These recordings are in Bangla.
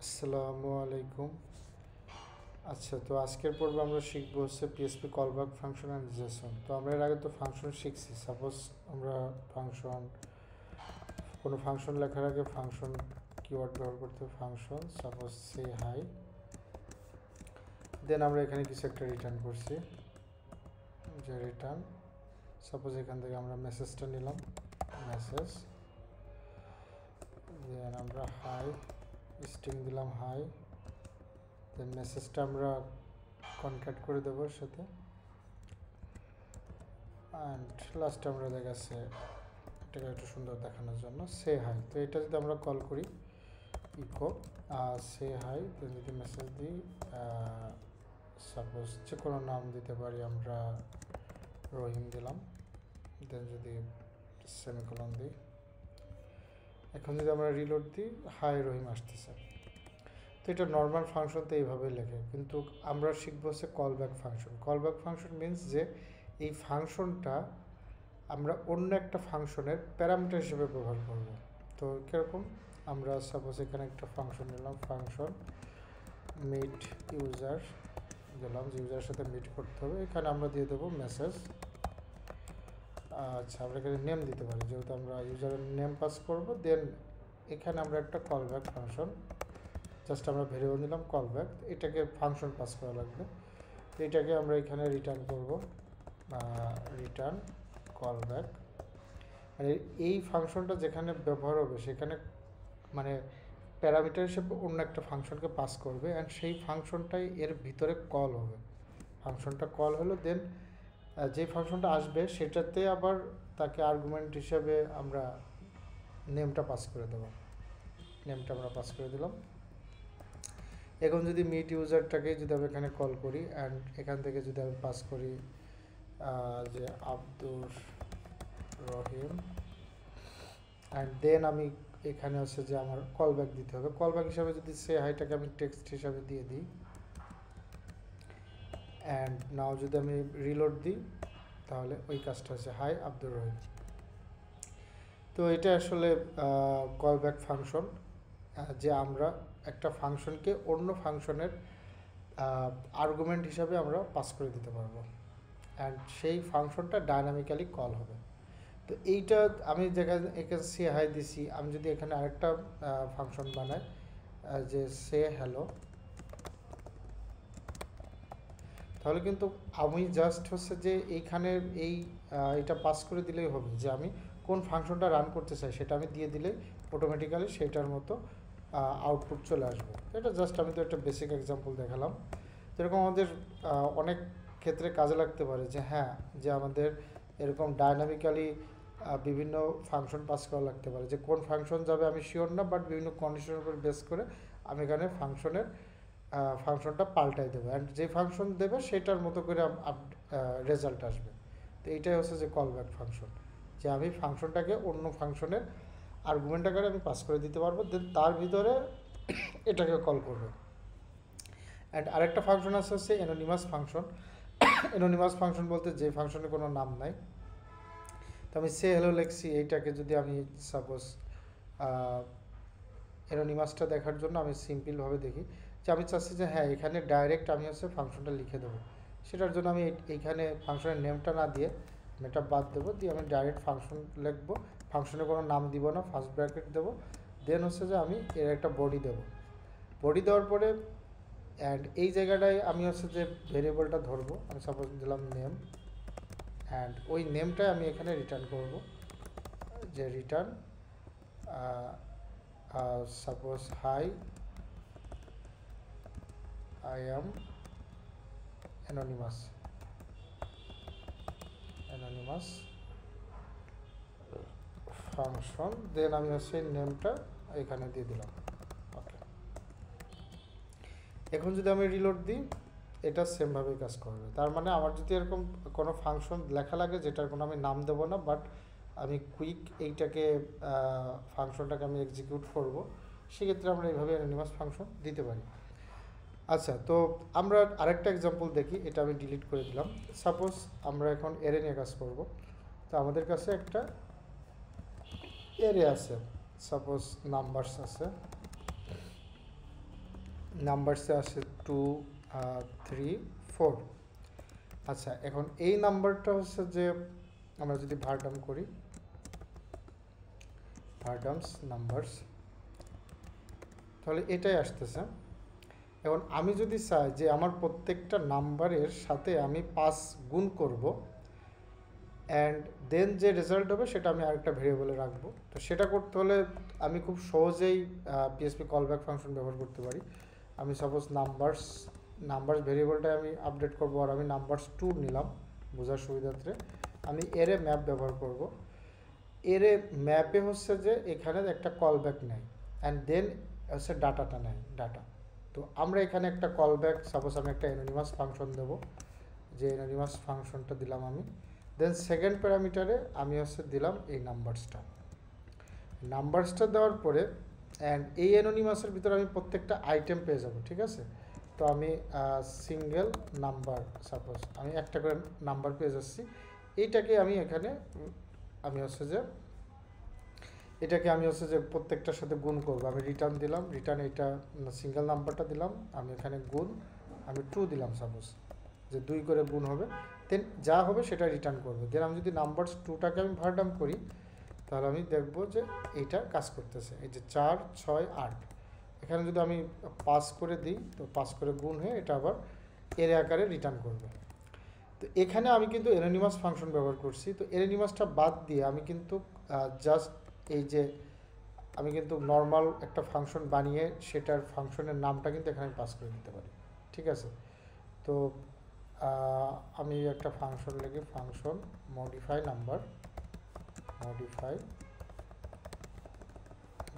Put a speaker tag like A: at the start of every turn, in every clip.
A: আসসালামু আলাইকুম। আচ্ছা, তো আজকের পর্বে আমরা শিখবো হচ্ছে PSP callback function and Jason. তো আমরা এর আগে তো ফাংশন শিখছি। সাপোজ আমরা কোনো ফাংশন লেখার আগে ফাংশন কিওয়ার্ড ব্যবহার করতে হবে। ফাংশন সাপোজ সে হাই, দেন আমরা এখানে কিছু একটা রিটার্ন করছি, যে রিটার্ন সাপোজ এখান থেকে আমরা মেসেজটা নিলাম, মেসেজ, দেন আমরা হাই স্ট্রিং দিলাম হাই, দেন মেসেজটা আমরা কনক্যাট করে দেবো এর সাথে, অ্যান্ড লাস্টে আমরা দেখাচ্ছে এটাকে একটু সুন্দর দেখানোর জন্য সে হাই। তো এটা যদি আমরা কল করি ইকো সে হাই, দেন যদি মেসেজ দিই সাপোজ যে কোনো নাম দিতে পারি, আমরা রহিম দিলাম, দেন যদি সেমিকোলন দিই, এখন যদি আমরা রিলোড দিই হাই রহিম আসতেছে। তো এটা নর্মাল ফাংশন তো এইভাবে লেখে, কিন্তু আমরা শিখবো হচ্ছে callback function. Callback function means যে এই ফাংশনটা আমরা অন্য একটা ফাংশনের প্যারামিটার হিসেবে ব্যবহার করব। তো কীরকম, আমরা সাপোজ এখানে একটা ফাংশন নিলাম, ফাংশন মিট ইউজার দিলাম, যে ইউজারের সাথে মিট করতে হবে, এখানে আমরা দিয়ে দেবো মেসেজ। আচ্ছা, আমরা এখানে নেম দিতে পারি, যেহেতু আমরা ইউজারের নেম পাস করব। দেন এখানে আমরা একটা কলব্যাক ফাংশন, জাস্ট আমরা ভেরিয়েবল নিলাম কলব্যাক, এটাকে ফাংশন পাস করা লাগবে। এটাকে আমরা এখানে রিটার্ন করব, রিটার্ন কলব্যাক। মানে এই ফাংশনটা যেখানে ব্যবহার হবে সেখানে মানে প্যারামিটার হিসেবে অন্য একটা ফাংশনকে পাস করবে, অ্যান্ড সেই ফাংশনটাই এর ভিতরে কল হবে। ফাংশনটা কল হলো, দেন যে ফাংশনটা আসবে সেটাতে আবার তাকে আর্গুমেন্ট হিসেবে আমরা নেমটা পাস করে দেবো। নেমটা আমরা পাস করে দিলাম। এখন যদি মিট ইউজারটাকে যদি আমি এখানে কল করি, অ্যান্ড এখান থেকে যদি আমি পাস করি যে আব্দুর রহিম, অ্যান্ড দেন আমি এখানে হচ্ছে যে আমার কলব্যাক দিতে হবে। কলব্যাক হিসাবে যদি সে হাইটাকে আমি টেক্সট হিসাবে দিয়ে দিই, অ্যান্ড নাও যদি আমি রিলোড দিই, তাহলে ওই কাজটা হচ্ছে হাই আব্দুর রহিম। তো এটা আসলে কলব্যাক ফাংশন, যে আমরা একটা ফাংশনকে অন্য ফাংশনের আর্গুমেন্ট হিসাবে আমরা পাস করে দিতে পারবো, অ্যান্ড সেই ফাংশনটা ডায়নামিক্যালি কল হবে। তো এইটা আমি যেখানে এখানে সে হাই দিছি, আমি যদি এখানে আরেকটা ফাংশন বানাই যে সে হ্যালো, তাহলে কিন্তু আমি জাস্ট হচ্ছে যে এইখানে এটা পাস করে দিলেই হবে, যে আমি কোন ফাংশনটা রান করতে চাই সেটা আমি দিয়ে দিলেই অটোমেটিক্যালি সেটার মতো আউটপুট চলে আসবে। এটা জাস্ট আমি তো একটা বেসিক এক্সাম্পল দেখালাম। যেরকম আমাদের অনেক ক্ষেত্রে কাজে লাগতে পারে, যে হ্যাঁ, যে আমাদের এরকম ডায়নামিক্যালি বিভিন্ন ফাংশন পাস করা লাগতে পারে, যে কোন ফাংশন যাবে আমি শিওর না, বাট বিভিন্ন কন্ডিশনের উপর বেস করে আমি এখানে ফাংশনটা পাল্টাই দেবো, অ্যান্ড যে ফাংশন দেবে সেটার মতো করে রেজাল্ট আসবে। তো এইটাই হচ্ছে যে কলব্যাক ফাংশন, যে আমি ফাংশনটাকে অন্য ফাংশনের আর্গুমেন্ট আকারে আমি পাস করে দিতে পারবো, দেন তার ভিতরে এটাকে কল করবে। অ্যান্ড আরেকটা ফাংশন আছে হচ্ছে অ্যানোনিমাস ফাংশন। অ্যানোনিমাস ফাংশন বলতে যে ফাংশনের কোনো নাম নাই। তো আমি সে হ্যালো লিখছি, এইটাকে যদি আমি সাপোজ অ্যানোনিমাসটা দেখার জন্য আমি সিম্পলভাবে দেখি, যে আমি চাচ্ছি যে হ্যাঁ, এখানে ডাইরেক্ট আমি হচ্ছে ফাংশনটা লিখে দেবো। সেটার জন্য আমি এইখানে ফাংশনের নেমটা না দিয়ে আমি এটা বাদ দেবো, দিয়ে আমি ডাইরেক্ট ফাংশন লিখবো। ফাংশনে কোনো নাম দিব না, ফার্স্ট ব্র্যাকেট দেবো, দেন হচ্ছে যে আমি এর একটা বডি দেবো। বডি দেওয়ার পরে অ্যান্ড এই জায়গাটায় আমি হচ্ছে যে ভেরিয়েবলটা ধরবো, আমি সাপোজ দিলাম নেম, অ্যান্ড ওই নেমটাই আমি এখানে রিটার্ন করব, যে return suppose hi I am anonymous function, then আমি হচ্ছে নেমটা এখানে দিয়ে দিলাম। ওকে, এখন যদি আমি রিলোড দিই, এটা সেমভাবেই কাজ করবে। তার মানে আমার যদি এরকম কোনো ফাংশন লেখা লাগে যেটার কোনো আমি নাম দেবো না, বাট আমি কুইক এইটাকে ফাংশনটাকে আমি এক্সিকিউট করব, সেক্ষেত্রে আমরা এইভাবে অ্যানোনিমাস ফাংশন দিতে পারি। আচ্ছা, তো আমরা আরেকটা এক্সাম্পল দেখি, এটা আমি ডিলিট করে দিলাম। সাপোজ আমরা এখন এরে নিয়ে কাজ করব। তো আমাদের কাছে একটা এরে আছে, সাপোজ নাম্বারস আছে, নাম্বারসে আসে 2 3 4। আচ্ছা, এখন এই নাম্বারটা হচ্ছে যে আমরা যদি ভারডাম করি, ভারডামস নাম্বারস, তাহলে এটাই আসতেছে। এখন আমি যদি চাই যে আমার প্রত্যেকটা নাম্বারের সাথে আমি 5 গুণ করব, অ্যান্ড দেন যে রেজাল্ট হবে সেটা আমি আরেকটা ভেরিয়েবলে রাখবো, তো সেটা করতে হলে আমি খুব সহজেই পিএসপি কলব্যাক ফাংশন ব্যবহার করতে পারি। আমি সাপোজ নাম্বারস ভেরিয়েবলটা আমি আপডেট করবো, আর আমি নাম্বারস 2 নিলাম বোঝার সুবিধার্থে। আমি এরে ম্যাপ ব্যবহার করব। এরে ম্যাপে হচ্ছে যে এখানে একটা কলব্যাক নেয়, অ্যান্ড দেন হচ্ছে ডাটাটা নেয়, ডাটা। তো আমরা এখানে একটা কলব্যাক, সাপোজ আমি একটা অ্যানোনিমাস ফাংশন দেবো, যে অ্যানোনিমাস ফাংশনটা দিলাম আমি। দেন সেকেন্ড প্যারামিটারে আমি হচ্ছে দিলাম এই নাম্বারসটা দেওয়ার পরে, অ্যান্ড এই অ্যানোনিমাসের ভিতরে আমি প্রত্যেকটা আইটেম পেয়ে যাব, ঠিক আছে। তো আমি সিঙ্গেল নাম্বার, সাপোজ আমি একটা করে নাম্বার পেয়ে যাচ্ছি। এইটাকে আমি এখানে আমি হচ্ছে যে এটাকে আমি হচ্ছে যে প্রত্যেকটার সাথে গুণ করবো। আমি রিটার্ন দিলাম, রিটার্ন এটা সিঙ্গেল নাম্বারটা দিলাম, আমি এখানে গুণ, আমি 2 দিলাম সাপোজ, যে 2 করে গুণ হবে, দেন যা হবে সেটা রিটার্ন করবে। দেন আমি যদি নাম্বারস 2টাকে আমি ভারডাম করি, তাহলে আমি দেখব যে এইটা কাজ করতেছে। এই যে 4 6 8, এখানে যদি আমি 5 করে দিই, তো 5 করে গুণ হয়ে এটা আবার এর আকারে রিটার্ন করবে। তো এখানে আমি কিন্তু অ্যানোনিমাস ফাংশন ব্যবহার করছি। তো অ্যানোনিমাসটা বাদ দিয়ে আমি কিন্তু জাস্ট এই যে আমি কিন্তু নর্মাল একটা ফাংশন বানিয়ে সেটার ফাংশনের নামটা কিন্তু এখানে পাস করে দিতে পারি, ঠিক আছে। তো আমি একটা ফাংশন লিখি, function modify number, modify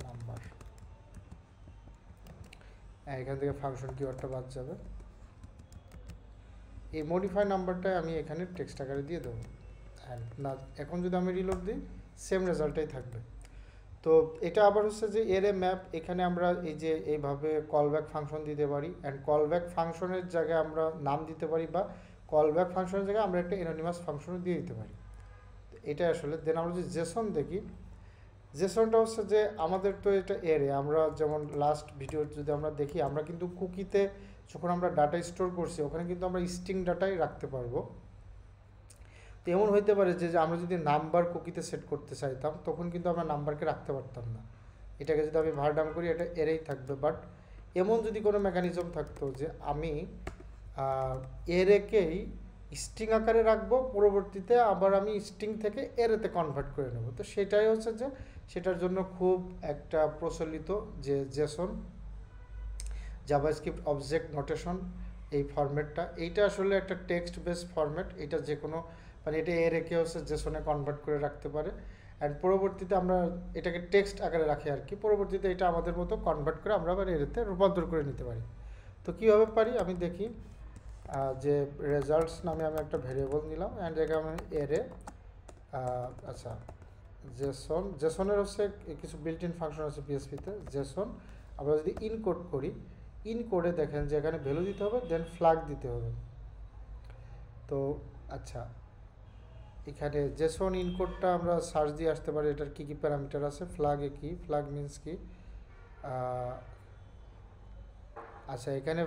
A: number, এখান থেকে ফাংশন কিওয়ার্ডটা বাদ যাবে। এই মডিফাই নাম্বারটাই আমি এখানে টেক্সট আকারে দিয়ে দেবো। না, এখন যদি আমি রিলোড দিই সেম রেজাল্টটাই থাকবে। তো এটা আবার হচ্ছে যে এর ম্যাপ, এখানে আমরা এই যে এইভাবে কলব্যাক ফাংশন দিতে পারি, অ্যান্ড কলব্যাক ফাংশনের জায়গায় আমরা নাম দিতে পারি, বা কলব্যাক ফাংশনের জায়গায় আমরা একটা অ্যানোনিমাস ফাংশনও দিয়ে দিতে পারি। এটা আসলে দেন আমরা যদি জেসন দেখি, জেসনটা হচ্ছে যে আমাদের তো এটা এরে, আমরা যেমন লাস্ট ভিডিও যদি আমরা দেখি, আমরা কিন্তু কুকিতে যখন আমরা ডাটা স্টোর করছি ওখানে কিন্তু আমরা স্ট্রিং ডাটাই রাখতে পারবো। তো এমন হইতে পারে যে আমরা যদি নাম্বার কুকিতে সেট করতে চাইতাম তখন কিন্তু আমরা নাম্বারকে রাখতে পারতাম না, এটাকে যদি আমি ভারডাম করি এটা এরেই থাকবে। বাট এমন যদি কোনো মেকানিজম থাকতো যে আমি এরেকেই স্ট্রিং আকারে রাখবো, পরবর্তীতে আবার আমি স্ট্রিং থেকে এরেতে কনভার্ট করে নেব, তো সেটাই হচ্ছে যে সেটার জন্য খুব একটা প্রচলিত যে জেসন, জাভাস্ক্রিপ্ট অবজেক্ট নোটেশন, এই ফরম্যাটটা, এইটা আসলে একটা টেক্সট বেস ফরম্যাট। এটা যে কোনো মানে এটা এরেকে হচ্ছে জেসনে কনভার্ট করে রাখতে পারে, অ্যান্ড পরবর্তীতে আমরা এটাকে টেক্সট আকারে রাখি আর কি, পরবর্তীতে এটা আমাদের মতো কনভার্ট করে আমরা আবার এরেতে রূপান্তর করে নিতে পারি। তো কীভাবে পারি আমি দেখি, যে রেজাল্টস নামে আমি একটা ভেরিয়েবল নিলাম, অ্যান্ড এখানে আমি এরে, আচ্ছা জেসনের হচ্ছে কিছু বিল্ট ইন ফাংশন আছে পিএসপিতে, জেসন আমরা যদি ইনকোড করি, ইনকোডে দেখেন যে এখানে ভ্যালু দিতে হবে, দেন ফ্ল্যাগ দিতে হবে। তো আচ্ছা, এখানে জেসন ইনকোডটা আমরা সার্চ দিয়ে আসতে পারি, এটার কী কী প্যারামিটার আছে, ফ্ল্যাগে কি, ফ্ল্যাগ মিনস কি। আচ্ছা, এখানে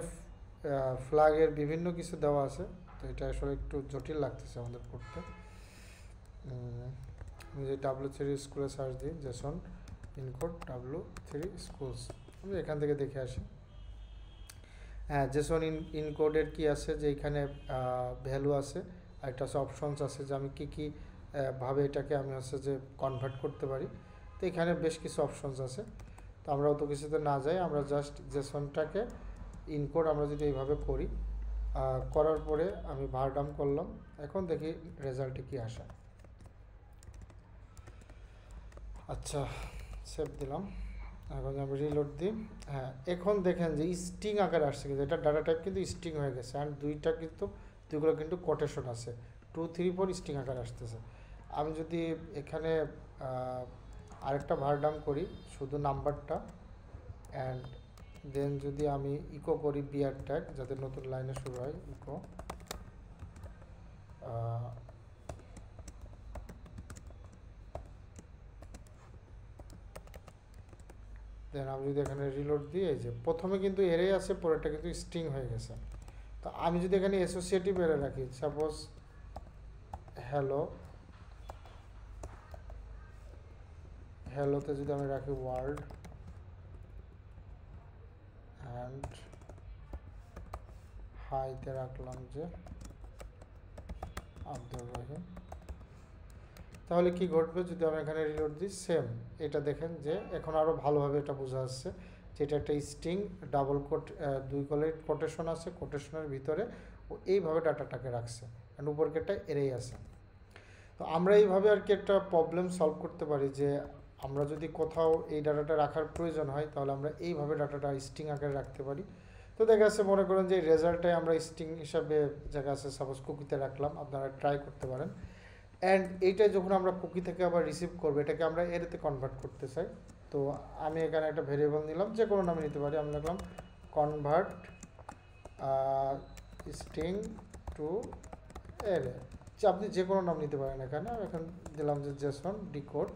A: ফ্ল্যাগের বিভিন্ন কিছু দেওয়া আছে, তো এটা আসলে একটু জটিল লাগতেছে আমাদের পড়তে। আমি যে W3 স্কুলে সার্চ দিই, জেসন ইনকোড W3 স্কুলস, আমি এখান থেকে দেখে আসি। হ্যাঁ, জেসন ইনকোডের কি আছে যে এখানে ভ্যালু আছে, আর একটা হচ্ছে অপশনস আছে যে আমি কী কী ভাবে এটাকে আমি হচ্ছে যে কনভার্ট করতে পারি। তো এখানে বেশ কিছু অপশনস আছে, তো আমরা অত কিছুতে না যাই, আমরা জাস্ট জেসনটাকে ইনকোড আমরা যদি এইভাবে করি, করার পরে আমি ভারডাম করলাম, এখন দেখি রেজাল্টে কি আসে। আচ্ছা, সেভ দিলাম, এখন আমি রিলোড দিই। হ্যাঁ, এখন দেখেন যে স্ট্রিং আকারে আসছে, কিন্তু এটা ডাটা টাইপ কিন্তু স্ট্রিং হয়ে গেছে, অ্যান্ড দুইগুলো কিন্তু কোটেশন আছে, 2 3 4 স্ট্রিং আকারে আসতেছে। আমি যদি এখানে আরেকটা ভারডাম করি শুধু নাম্বারটা, অ্যান্ড দেন যদি আমি ইকো করি বিআর ট্যাগ, যাতে নতুন লাইনে শুরু হয়, ইকো দেন আমি যদি এখানে রিলোড দিই, এই যে প্রথমে কিন্তু এরে আছে, পরেরটা কিন্তু স্ট্রিং হয়ে গেছে। তো আমি যদি এখানে অ্যাসোসিয়েটিভ এরে রাখি, সাপোজ হ্যালো, হ্যালোতে যদি আমি রাখি ওয়ার্ল্ড অ্যান্ড হাইতে রাখলাম যে আব্দুর রহিম, তাহলে কি ঘটবে যদি আমি এখানে রিলোড দিই? সেম, এটা দেখেন যে এখন আরও ভালোভাবে এটা বোঝা যাচ্ছে যে এটা একটা স্ট্রিং, ডাবল কোট, দুই কলের কোটেশন আছে, কোটেশনের ভিতরে ও এইভাবে ডাটাটাকে রাখছে, অ্যান্ড উপরকেটা এরেই আছে। তো আমরা এইভাবে আর কি একটা প্রবলেম সলভ করতে পারি যে আমরা যদি কোথাও এই ডাটাটা রাখার প্রয়োজন হয় তাহলে আমরা এইভাবে ডাটাটা স্ট্রিং আকারে রাখতে পারি। তো দেখা যাচ্ছে মনে করেন যে রেজাল্টটাই আমরা স্ট্রিং হিসাবে জায়গা আছে, সাপোজ কুকিতে রাখলাম, আপনারা ট্রাই করতে পারেন। অ্যান্ড এইটা যখন আমরা কুকি থেকে আবার রিসিভ করবো, এটাকে আমরা এরেতে কনভার্ট করতে চাই। তো আমি এখানে একটা ভেরিয়েবল নিলাম, যে কোনো নামে নিতে পারি। আমি লিখলাম কনভার্ট স্ট্রিং টু এরে, যে আপনি যে কোনো নাম নিতে পারেন। এখানে এখন দিলাম যে জেসন ডিকোড,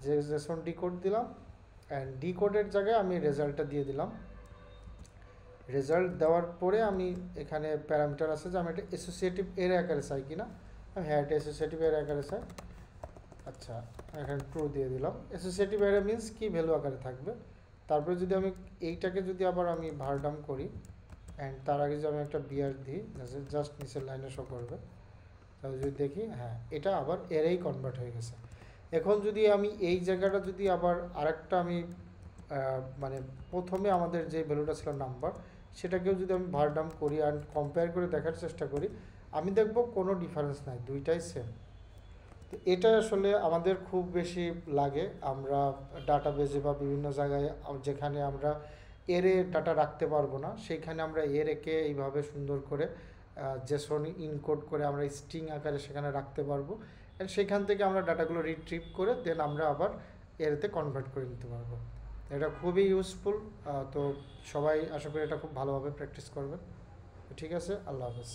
A: যে জেসন ডিকোড দিলাম, অ্যান্ড ডিকোডের জায়গায় আমি রেজাল্টটা দিয়ে দিলাম। রেজাল্ট দেওয়ার পরে আমি এখানে প্যারামিটার আছে যে আমি একটা অ্যাসোসিয়েটিভ এরে আকারে চাই কিনা। হ্যাঁ, এটা অ্যাসোসিয়েটিভ এরে আকারে চাই। আচ্ছা, এখানে ট্রু দিয়ে দিলাম। অ্যাসোসিয়েটিভ এরে মিনস কি, ভ্যালু আকারে থাকবে। তারপরে যদি আমি এইটাকে যদি আবার আমি ভারডাম করি, অ্যান্ড তার আগে যদি আমি একটা বিআর দিই, জাস্ট নিচের লাইনে শো করবে, তাহলে যদি দেখি হ্যাঁ এটা আবার এরেই কনভার্ট হয়ে গেছে। এখন যদি আমি এই জায়গাটা যদি আবার আরেকটা আমি মানে প্রথমে আমাদের যে ভ্যালুটা ছিল নাম্বার, সেটাকেও যদি আমি ভারডাম করি অ্যান্ড কম্পেয়ার করে দেখার চেষ্টা করি, আমি দেখব কোনো ডিফারেন্স নাই, দুইটাই সেম। তো এটা আসলে আমাদের খুব বেশি লাগে, আমরা ডাটাবেজে বা বিভিন্ন জায়গায় যেখানে আমরা এরে ডাটা রাখতে পারবো না, সেইখানে আমরা এরেকে এইভাবে সুন্দর করে জেসন ইনকোড করে আমরা স্ট্রিং আকারে সেখানে রাখতে পারবো। অ্যান্ড সেখান থেকে আমরা ডাটাগুলো রিট্রিভ করে দেন আমরা আবার এরেতে কনভার্ট করে নিতে পারবো। এটা খুবই ইউজফুল। তো সবাই আশা করি এটা খুব ভালোভাবে প্র্যাকটিস করবেন। ঠিক আছে, আল্লাহ হাফেজ।